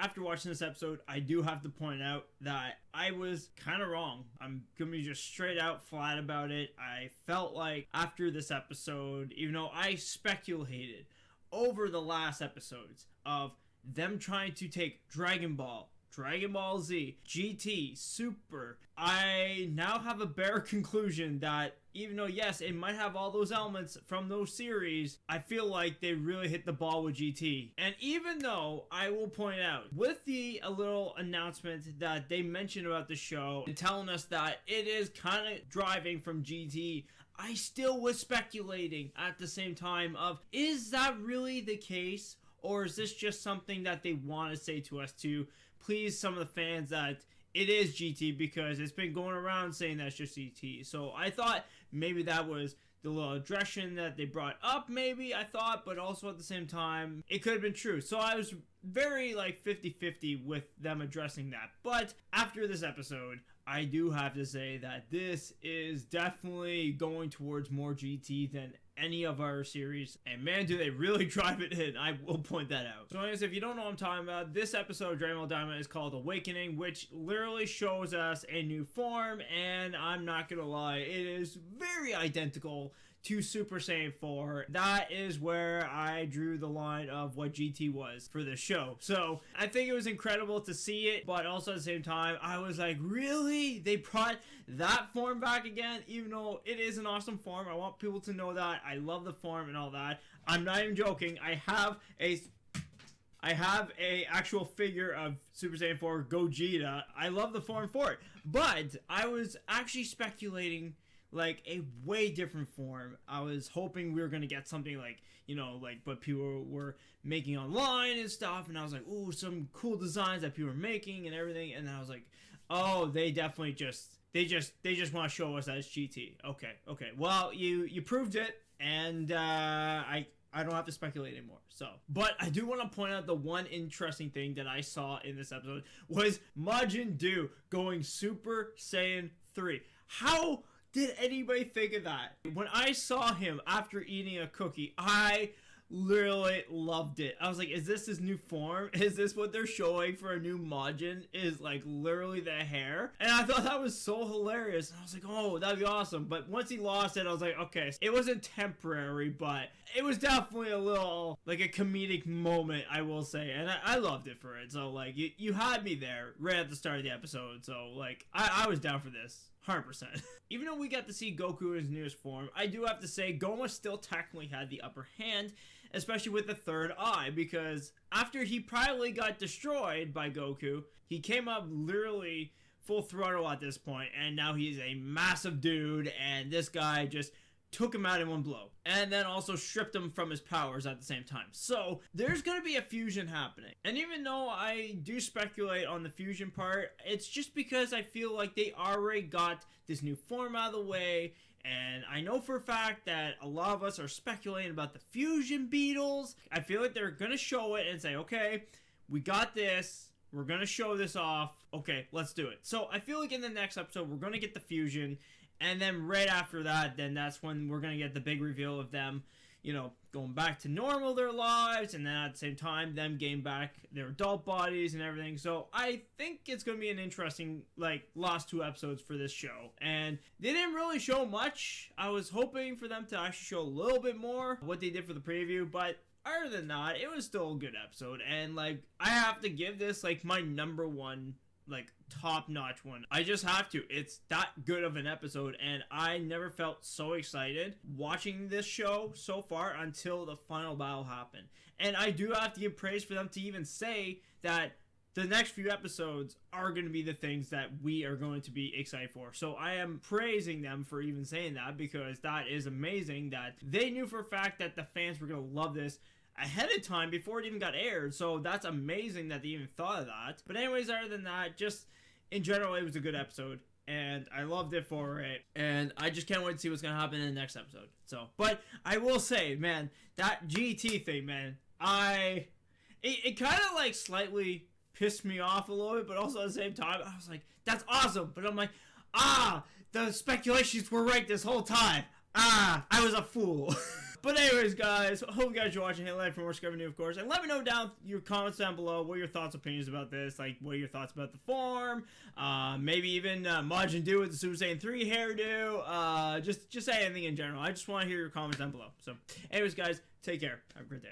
after watching this episode, I do have to point out that I was kind of wrong. I'm gonna be just straight out flat about it. I felt like after this episode, even though I speculated over the last episodes of them trying to take Dragon Ball Z, GT, Super, I now have a bare conclusion that even though, yes, it might have all those elements from those series, I feel like they really hit the ball with GT. And even though, I will point out, with a little announcement that they mentioned about the show, and telling us that it is kind of driving from GT, I still was speculating at the same time of, is that really the case? Or is this just something that they want to say to us to please some of the fans that it is GT, because it's been going around saying that's just GT. So I thought maybe that was the little aggression that they brought up, maybe, I thought, but also at the same time, it could have been true. So I was very, 50-50 with them addressing that. But after this episode, I do have to say that this is definitely going towards more GT than any of our series, and man, do they really drive it in. I will point that out. So anyways, if you don't know what I'm talking about, this episode of Dragonball Daima is called Awakening, which literally shows us a new form, and I'm not gonna lie, it is very identical to Super Saiyan 4. That is where I drew the line of what GT was for this show. So I think it was incredible to see it, but also at the same time, I was like, really? They brought that form back again? Even though it is an awesome form, I want people to know that. I love the form and all that. I'm not even joking. I have a actual figure of Super Saiyan 4 Gogeta. I love the form for it. But I was actually speculating like a way different form. I was hoping we were going to get something like, what people were making online and stuff. And I was like, ooh, some cool designs that people were making and everything. And then I was like, oh, they definitely they just want to show us that it's GT. Okay. Well, you proved it. And I don't have to speculate anymore. So, but I do want to point out the one interesting thing that I saw in this episode was Majin Buu going Super Saiyan 3. How did anybody think of that? When I saw him after eating a cookie, I literally loved it. I was like, is this his new form? Is this what they're showing for a new Majin? Is like literally the hair? And I thought that was so hilarious. And I was like, oh, that'd be awesome. But once he lost it, I was like, okay, it wasn't temporary, but it was definitely a little, like a comedic moment, I will say. And I loved it for it. So like, you had me there right at the start of the episode. So like, I was down for this. 100%. Even though we got to see Goku in his newest form, I do have to say Goma still technically had the upper hand, especially with the third eye, because after he probably got destroyed by Goku, he came up literally full throttle at this point, and now he's a massive dude, and this guy just took him out in one blow, and then also stripped him from his powers at the same time. So there's gonna be a fusion happening, and even though I do speculate on the fusion part, it's just because I feel like they already got this new form out of the way, and I know for a fact that a lot of us are speculating about the fusion beetles. I feel like they're gonna show it and say, okay, we got this, we're gonna show this off, okay, let's do it. So I feel like in the next episode we're gonna get the fusion. And then right after that, then that's when we're going to get the big reveal of them, going back to normal their lives. And then at the same time, them getting back their adult bodies and everything. So I think it's going to be an interesting, last 2 episodes for this show. And they didn't really show much. I was hoping for them to actually show a little bit more what they did for the preview. But other than that, it was still a good episode. And, I have to give this, my number one top-notch one. I just have to. It's that good of an episode, and I never felt so excited watching this show so far until the final battle happened. And I do have to give praise for them to even say that the next few episodes are going to be the things that we are going to be excited for. So I am praising them for even saying that, because that is amazing that they knew for a fact that the fans were going to love this ahead of time before it even got aired. So that's amazing that they even thought of that. But anyways, other than that, just in general, it was a good episode, and I loved it for it, and I just can't wait to see what's gonna happen in the next episode. So, but I will say, man, that GT thing, man, it kind of slightly pissed me off a little bit, but also at the same time, I was like, that's awesome. But I'm like, the speculations were right this whole time. I was a fool. But anyways, guys, hope you guys are watching. Hit like for more Skyrim New, of course, and let me know down your comments down below. What are your thoughts, opinions about this? Like, what are your thoughts about the form? Maybe even Majin Do with the Super Saiyan 3 hairdo. Just say anything in general. I just want to hear your comments down below. So, anyways, guys, take care. Have a great day.